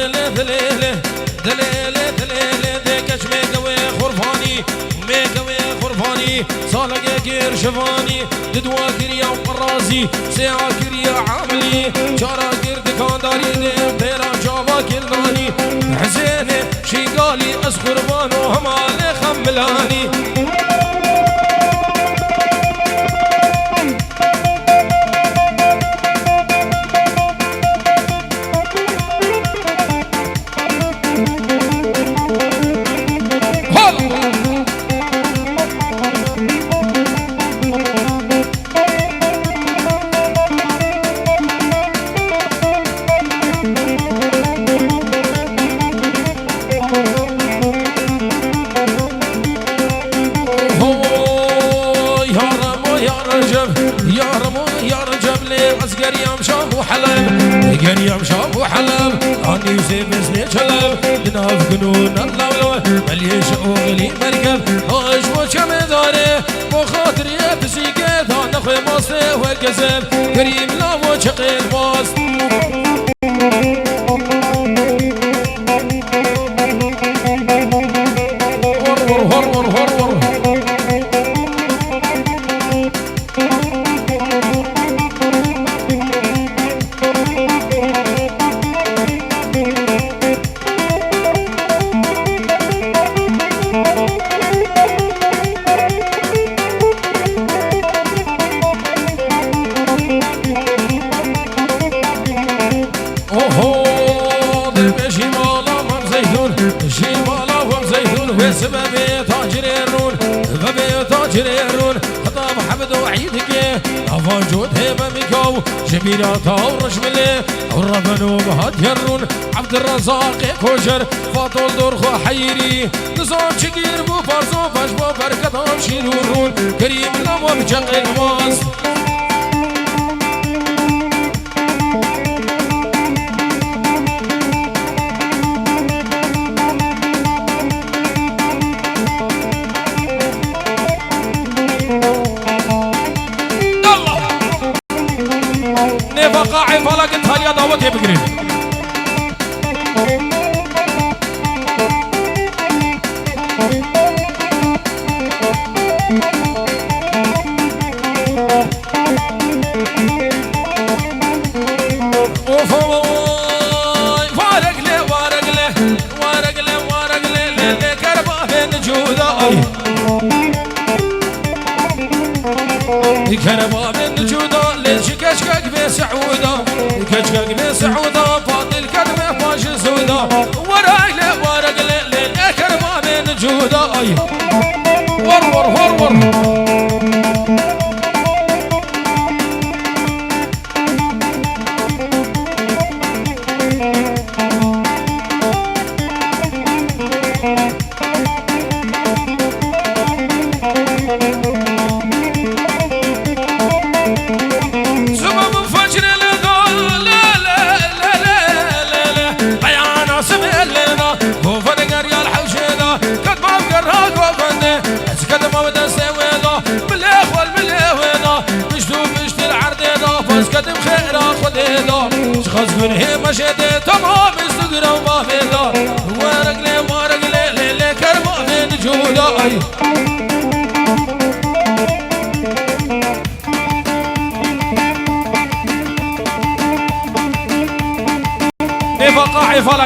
دليلة دليلة دليلة دليلة ديكش ميقوي خرفاني ميقوي خرفاني صالق غير شفاني ددوا كريا وقرازي ساعة كريا عاملي شارع غير دكانداري بيرا جابا كلناني حسيني شي قالي اسخربان وهمالي خملاني قريم شاف وحلب عني يسيب سنين شلب لناف قنون اللولو مليش أغلي مركب هاش وشم داري بخاطري بسيقات هانا خوي ماستي وقزب قريم لا وشقي الباس سببي تاجر الرون غبي تاجر الرون خطاب حمد وعيدك افاجود هيبه ميكو جميلات ورشمله والربنو بهاد يرون عبد الرزاق كوجر فاطول دورخو حيري نظام شقير بو فارزو فاش بو بركتهم شيرون كريم لمو بجق الماس قاعي فلك انتاليا دعوتي بقرين وارق لي وارق لي وارق لي وارق لي للي كربا بين جوداي كربا بين جوداي كشكك بسعودة كشكك بسعودة فاضل كلمة فاش سودة ورقلة ورقلة للأكر ما بين جودة ور ور ور ور قدم خير خدينا شخص من هي مشيت تمام استقرا وما فينا ورق لي لي كرمه من جوداي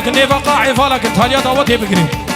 نيفا قاعي فلك تاليا دعوتي بقري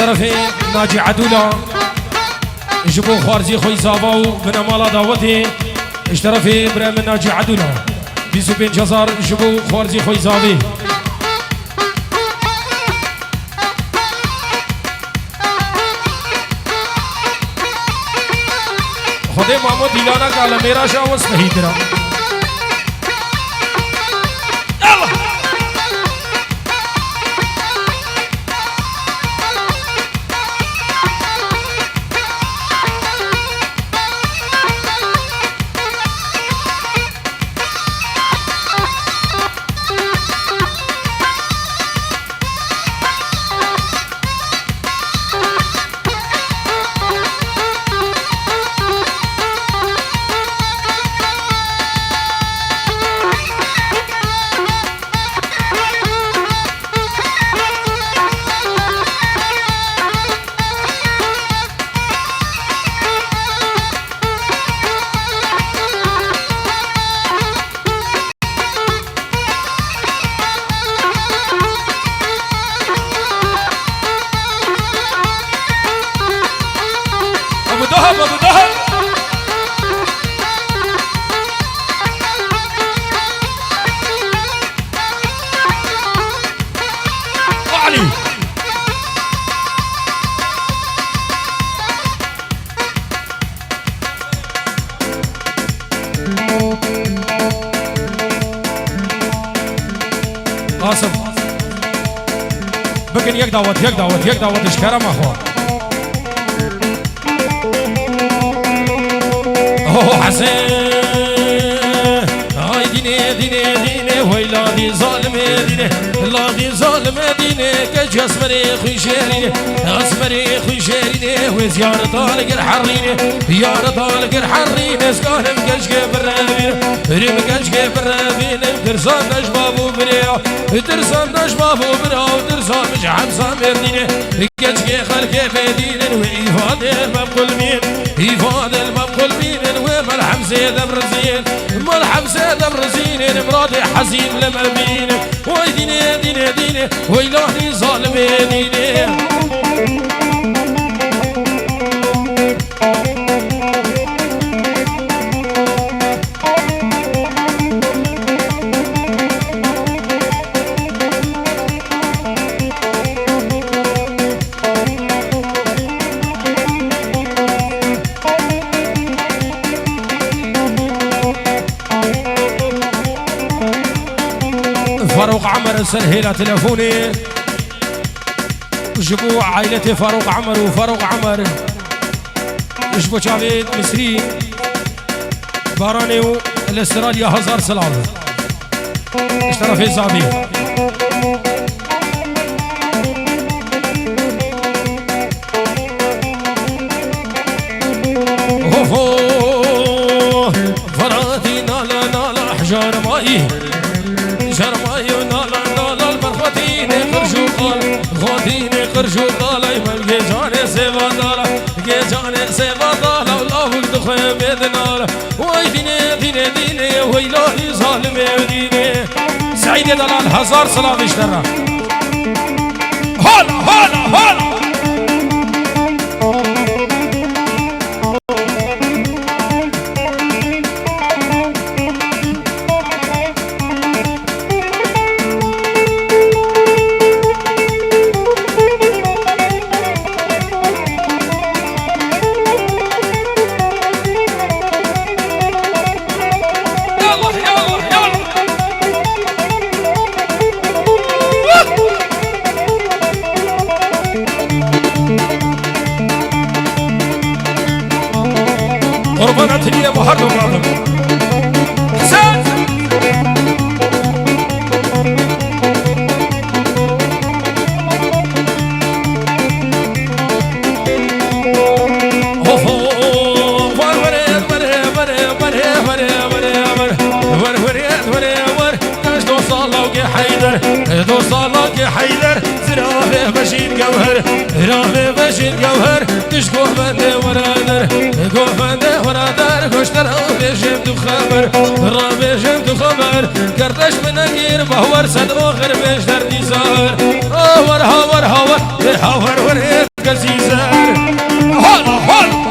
اشترفي ناجي عدولا جبو خوارزي خوي زاباو بنا مالا داوتي اشترفي برا من ناجي عدولا 25,000 جبو خوارزي خوي زابي خدي مامو ديلانا قال ميرا شاوس नहीं तेरा قاسم بكن يك دعوت اشكرا ما هو اوه حسين هاي ديني ويلا دي ظالم ديني لا دي ظالم ديني كج اسمري خوي شيريني اسمري خوي شيريني وزيارة طالق الحريني يارة طالق الحريني اسكانم كج برابين ريم كج برابين درسان نجبابو بريا درسان نجبابو برا ودرسان مش حمسان برديني كج خلق فديني وإيفاد المبقل مين إيفاد المبقل مين وملحم زيد برزين ملحم زيد برزين مرادي حزين لمرمين وي ديني ويلاني ظالم ديني فاروق عمر سهيلة تلفوني جبوا عائلتي فاروق عمر وفاروق عمر جبوا شافيد مصري باراني والاستراليا 1000 سلام اشترى في زابي فراتي نالا حجار ماي شرمايو نالا المرخوتين قرشو قال غوتين قرشو قال يمن جاني سيفا جاني سيفا دالا والله دخل بيدنا واي ديني ويلاني ظالم ديني سعيد دلال 1000 سلام اشترى هلا قربانات لي ابو هرب بعضهم حسين حيدر زرافه بشير جوهر زرافه بشير جوهر تشكو بنده ورادر تشكو بنده ورادر كشتر رابي جمد خبر رابي جمد خبر كرتش من غير بهور صد اخر بيش در ديزار هاور هاور هاور هاور وريت كزيزان هلا هلا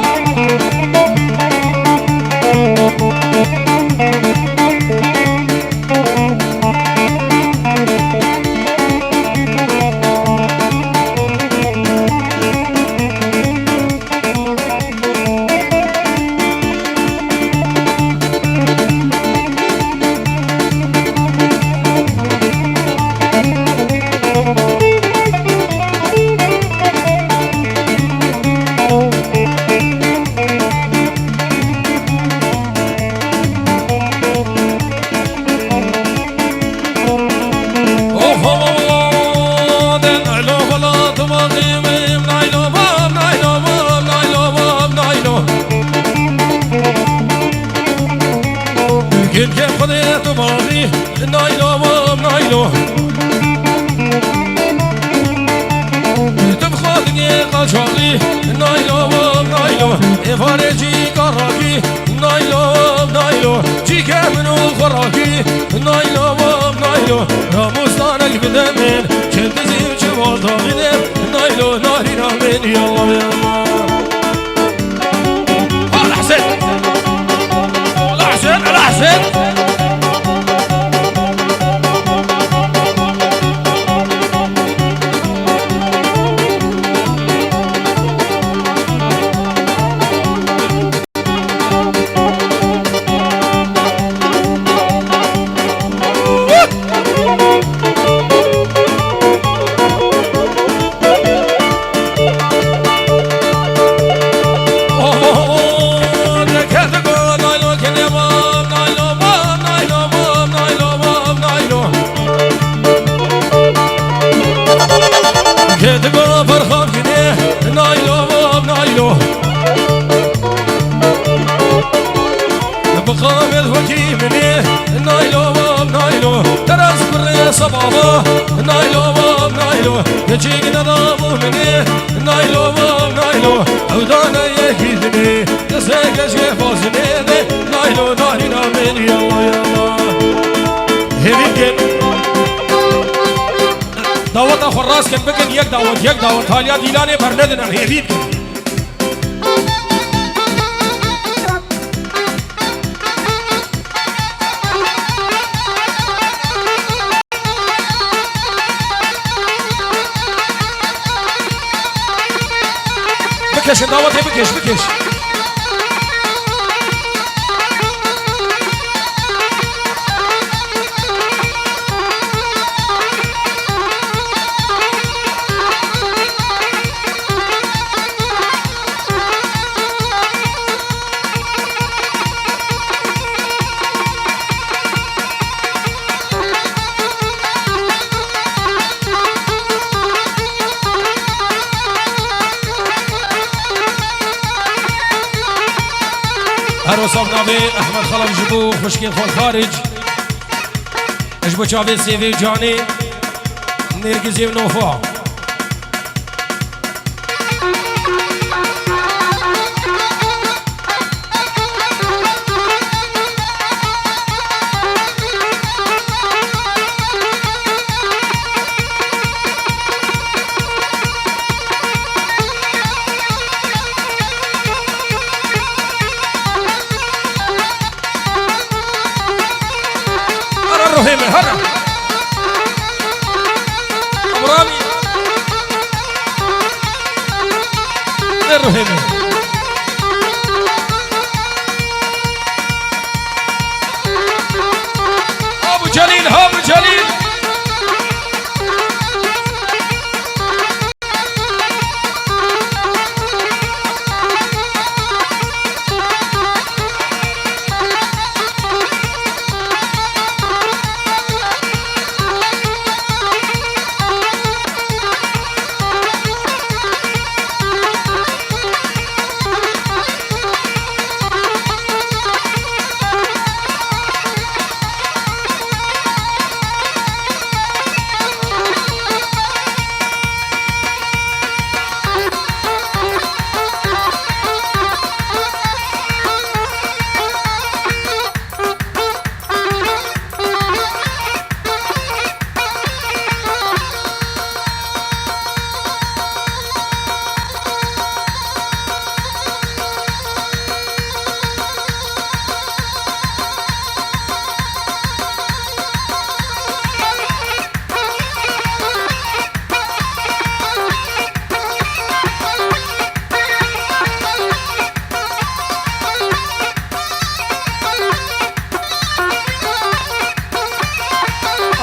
دعوت خراس كن بكن يك دعوت حاليا ديلاني برندنا هيفيد بكش دعوت بكش هروسام ناوی احمد خلف جبو خوشکین خون خارج اجبو چاوی سیوی جانی نرگزی و نوفا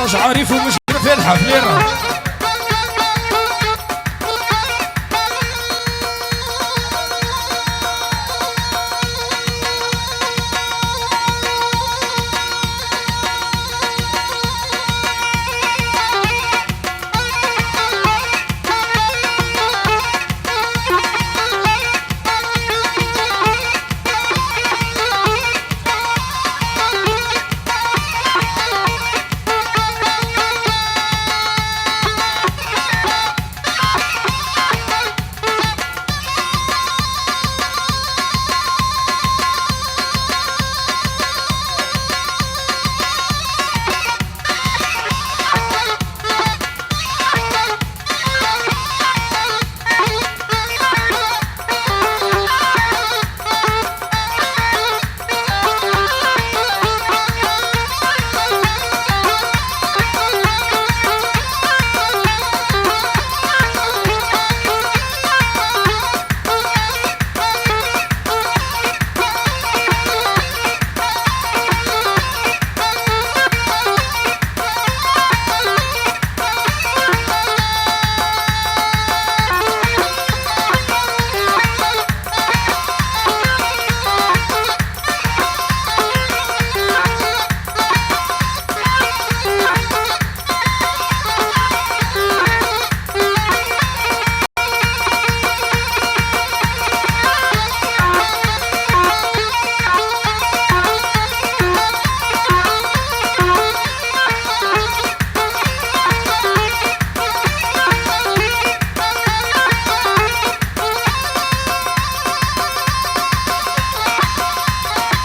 راج عارف ومشرف الحفلة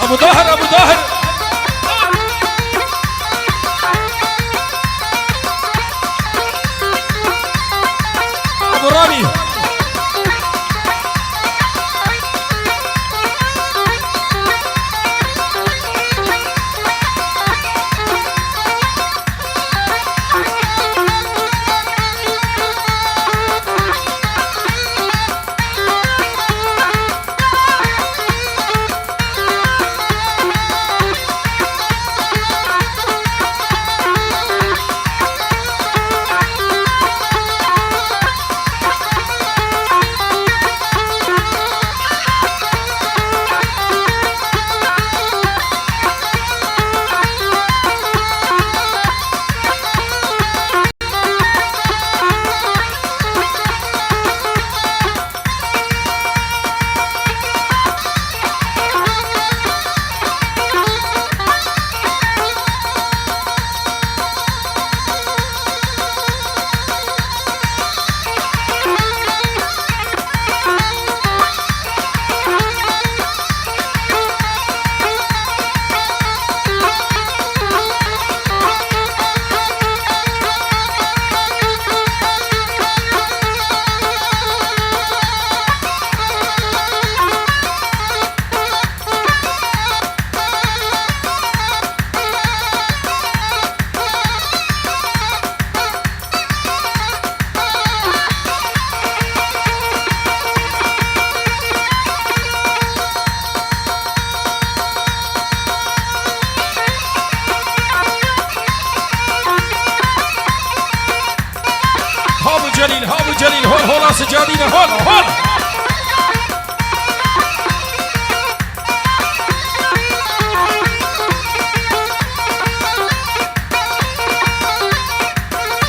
ابو ظاهر ابو ظاهر ابو رامي جليل هابو جليل هول هولا سجادينا هول هول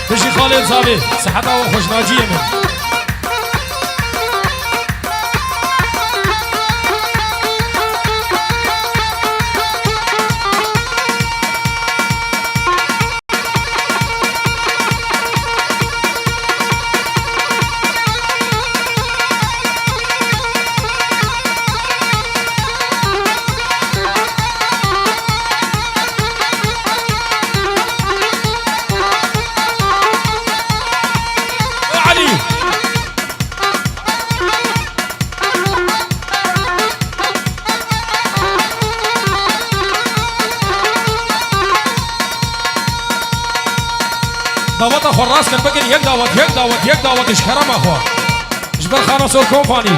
تجي خالد صابي صحتها وخوش ناجية من دعوت خراس کن بگیر یک دعوت اش کرم اخوا جبر خانه سور کمپانی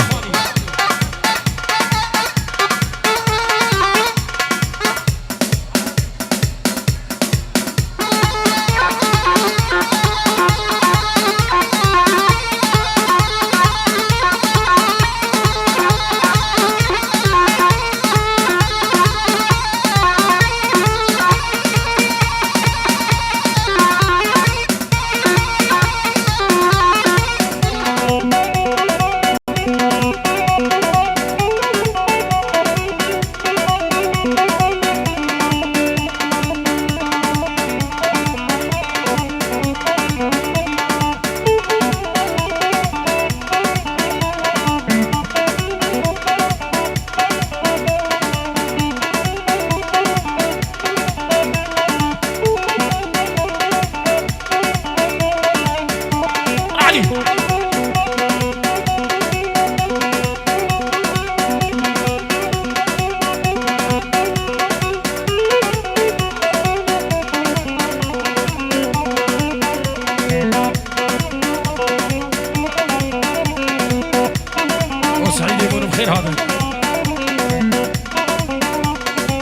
الخير هذا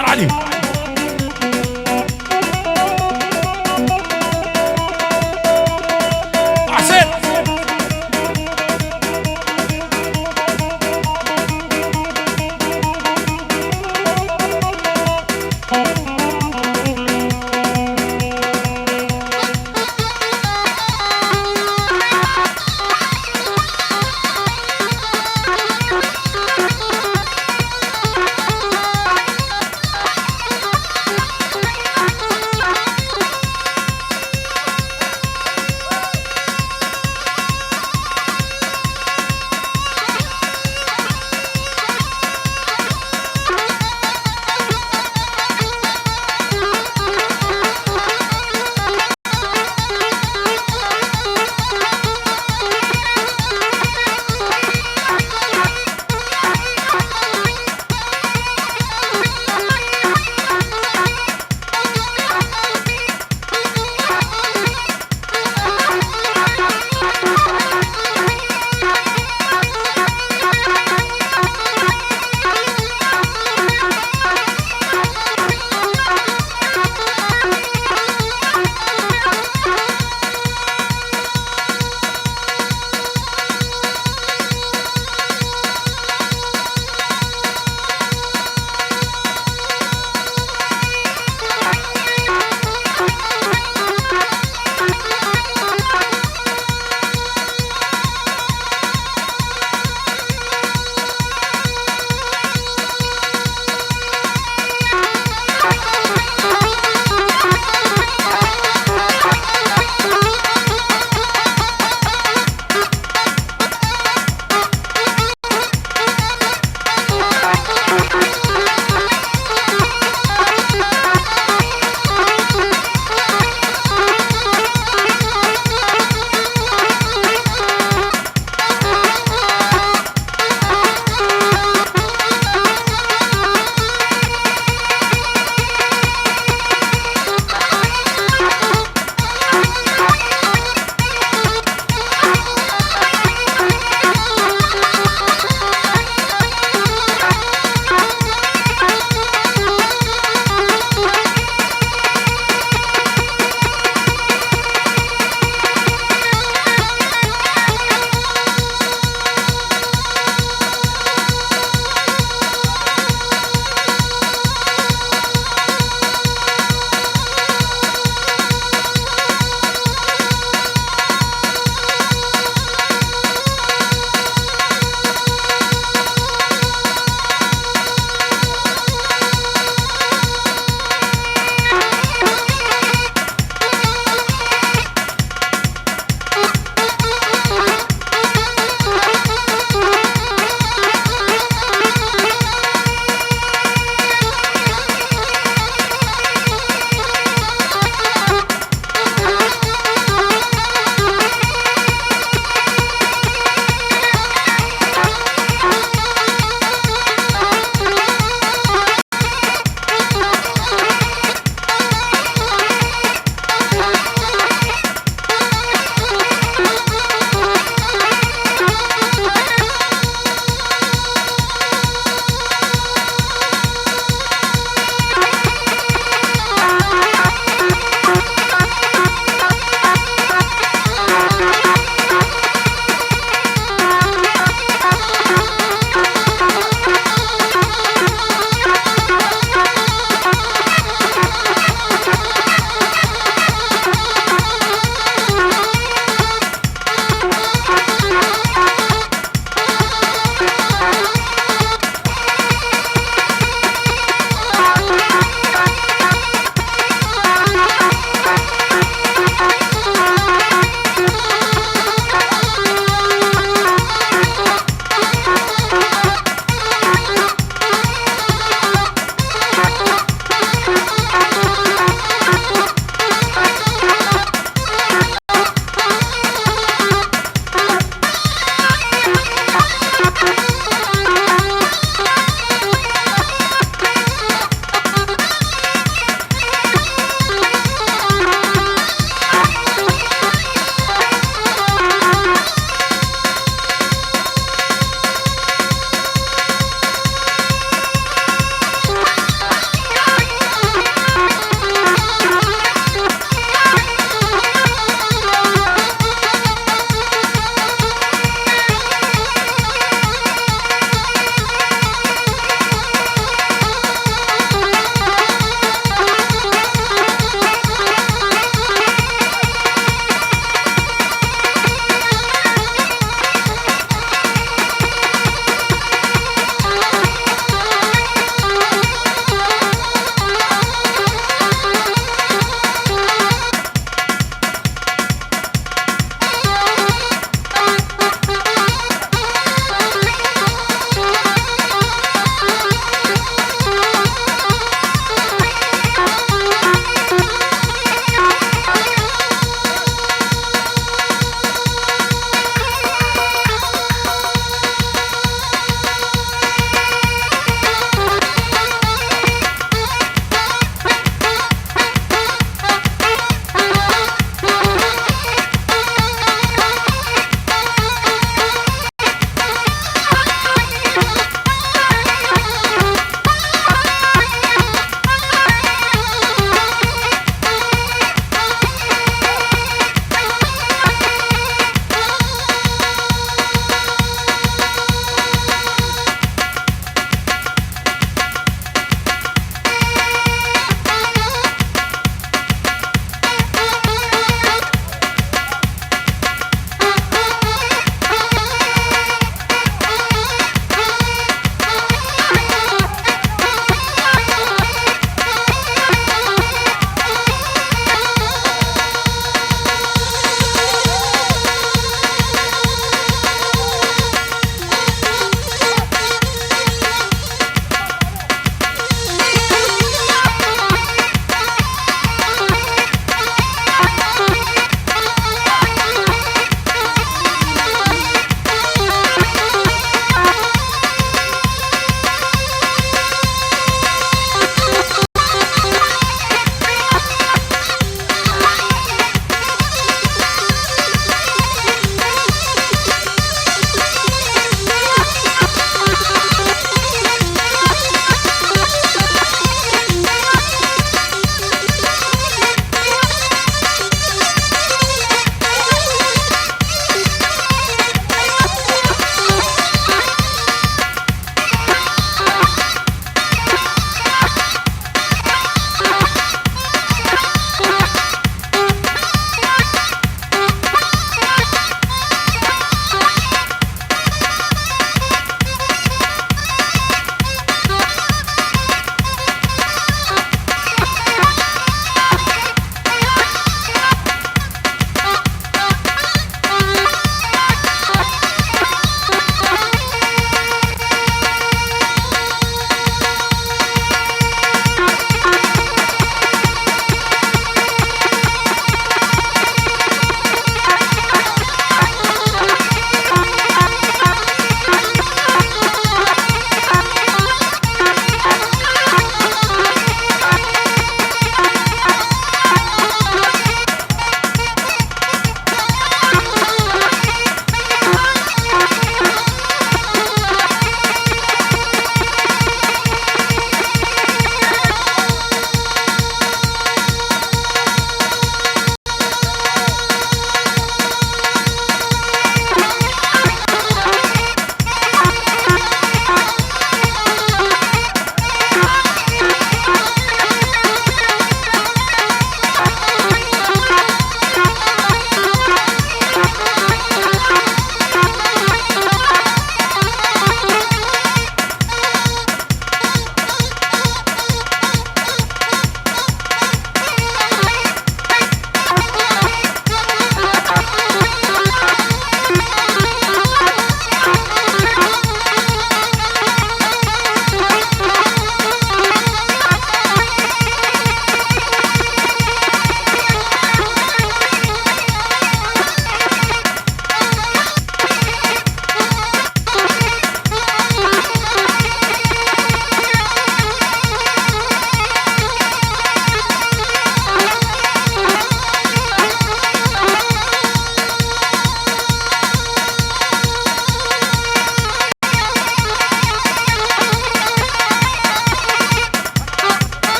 علي حسين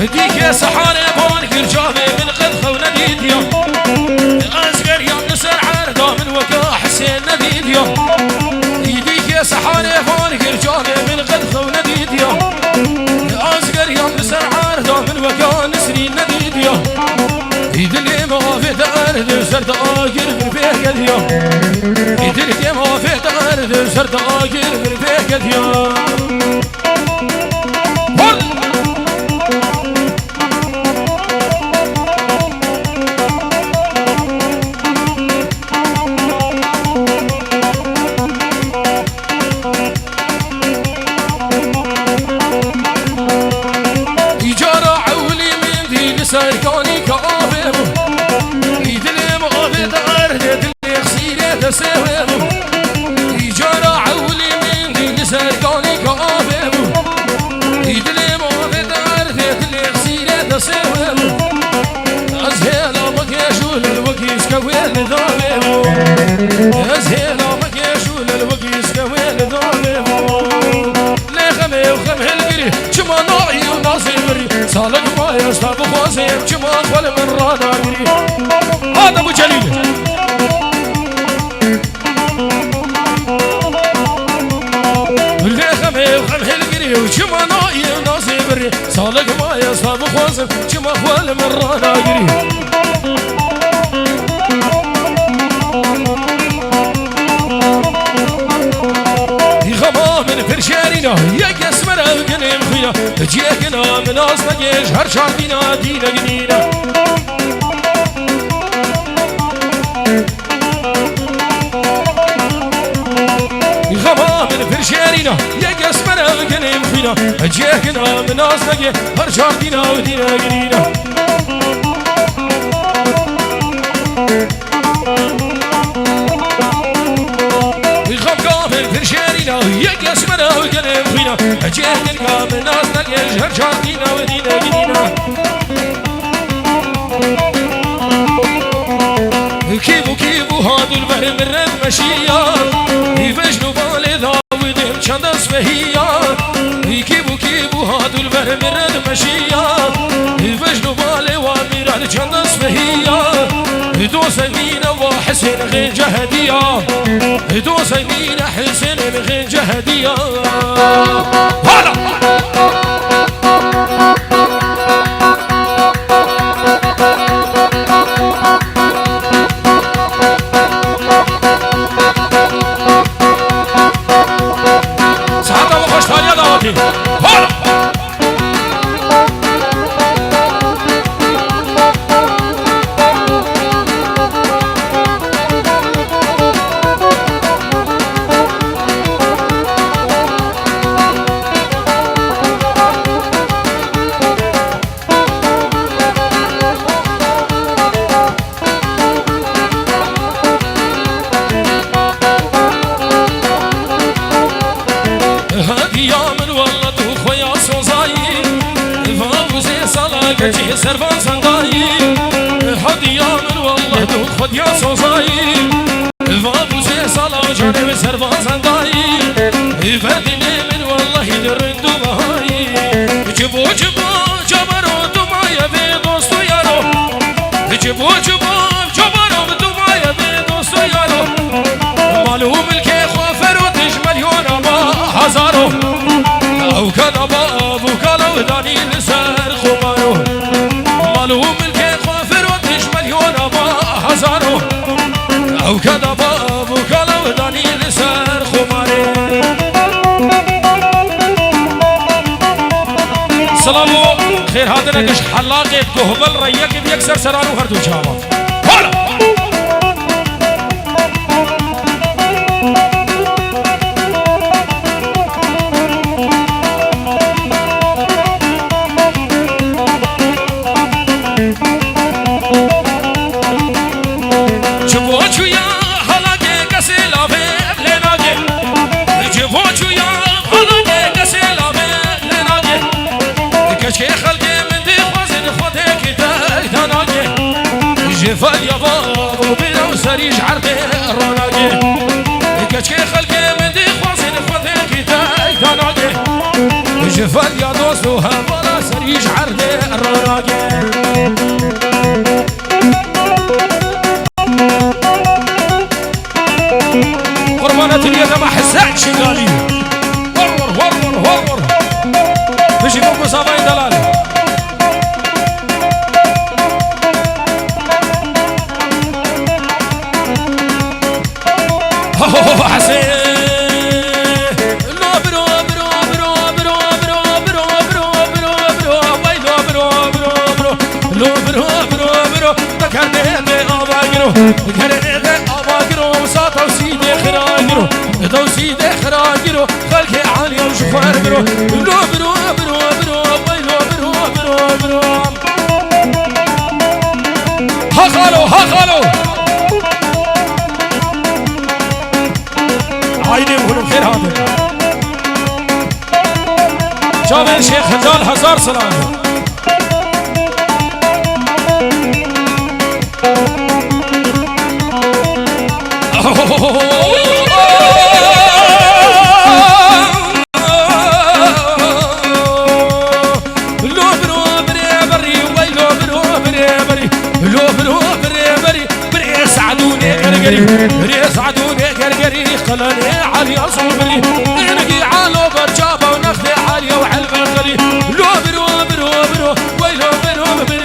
ديك يا سحاري بونك رجابي من قد خونا ديديا أزقر يوم نسر عرضا من وكا حسين نديديا يديك يا سحاري بونك رجابي من قد خونا ديديا أزقر يوم نسر عرضا من وكا نسرين نديديا يدلي ما في تأرد سرد آجر من فيه قديا يدلي ما في تأرد سرد آجر من فيه قديا سركاني كافيبو يدلي مغافي تغرد يدلي خسيري تسيبو يجارة عولي من دي سركاني كافيبو يدلي مغافي تغرد يدلي خسيري تسيبو أزهيلا مكيشول الوكيس كويل ذابيبو أزهيلا مكيشول الوكيس كويل ذابيبو لخمي وخمي القري شما نوعي وناصيبري سالك ما يستطيع خوزيب كما أخوال من رانا قري هذا أبو جليل اللي خمي وخمي القري وكما ناي ناصيبري سالك ما يستطيع خوزيب كما أخوال من رانا قري من فرشارينا يا قسمنا قنيم خويا جيكنا من أصلا جيش هر شاردينا دينا قنينا غما من فرشارينا يا قسمنا قنيم خويا جيكنا من أصلا جيش هر شاردينا ودينا قنينا يا قسمنا وقلب فينا أجيه نلقى من ناس نلقى هر شاردينا ودينا قدينا كيفو هادو البهر من رد مشيات يفجلوا بالي ذاودهم شندس فهيات كيفو هادو البهر من رد مشيات يفجلوا بالي واميران شندس فهيات دوس يمين وحسين غير جهدية دوس يمين حسين غير جهدية هلا سعادة وخش ثانية دعوتي هلا كجي سرفان صنداي هديا من والله دوخ خد يا صوصاي فابو زي صلاة جانب سرفان صنداي فردني من والله درندو بهاي جبو جبرو دمايا بي دوستو يارو جبو جبرو دمايا بي دوستو يارو معلوم الكي خوفر وتجمل يونا ما هزارو او كان ابو كالو داني لسر خمارو معلوم الكي خوفر وتجمل يونا ما هزارو او كان ابو كالو داني لسر خمارو سلامو خير هذا نقش حلاقه كهبل ريك بيكسر سرانو هردو شابا هلا جفال يا بابا بلا وسريج عرقي روناقي كشكي خلقي من دي خوصين خذيكي تاي تناقي جفال يا دوست وهبلا سريج عرقي قربانة اليد ما حسعت شغالي ورور بيجي فوق صابين دلالي حسين توسيد خراجرو خلك عالية وشفار برو برو هخالو عيني وهلو خير هذا شامل شيخ خجال هزار سلام ريس عدوني قرقري خلاني علي صبري نقي على برجابه ونخلي عاليه وعلى الغري لو برو ويلو برو بري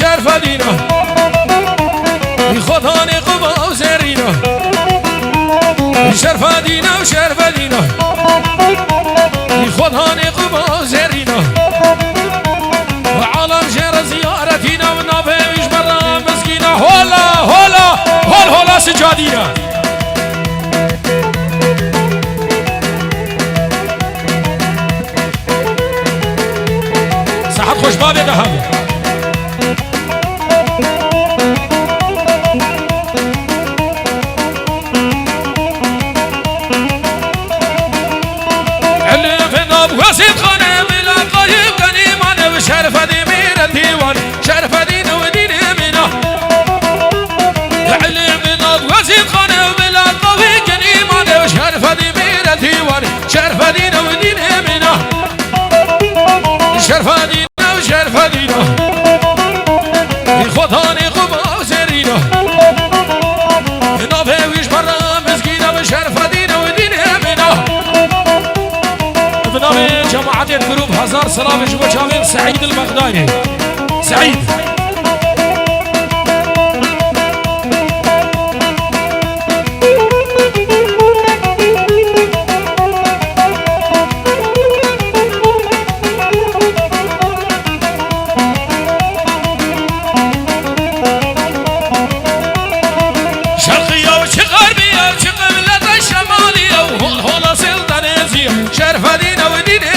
شرفة دينا خذاني قبا وزرينا شرفة دينا خذاني قبا وزرينا عالم جرى زيارتنا والنبي برا مسكينة هولا سجادينا ساعات خوش بابي دهب وسيد خانه بلا قايب قنيمانه وشرفه دي من الديوان شرفه دي ودين منه علم بناض وسيد خانه بلا قايب قنيمانه وشرفه دي من الديوان شرفه دي ودين منه شرفه دي خذاني قبا وزرينه نافه ويش برا مسكينه وشرفه دي ودين منه جماعة الجروب هزار سلام جوا شامل سعيد البغدادي سعيد شرقية وشغربية وشقبلة الشمالية وهولا سلطانيزية شرفة دينا ودينا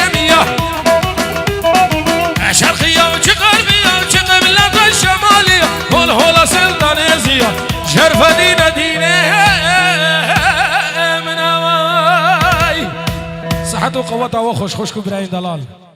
شرقية وشغربية وشقبلة الشمالية هولا سلطانيزية شرفة دينا من هواي صحته وقوته وخوش خوشكم براين دلال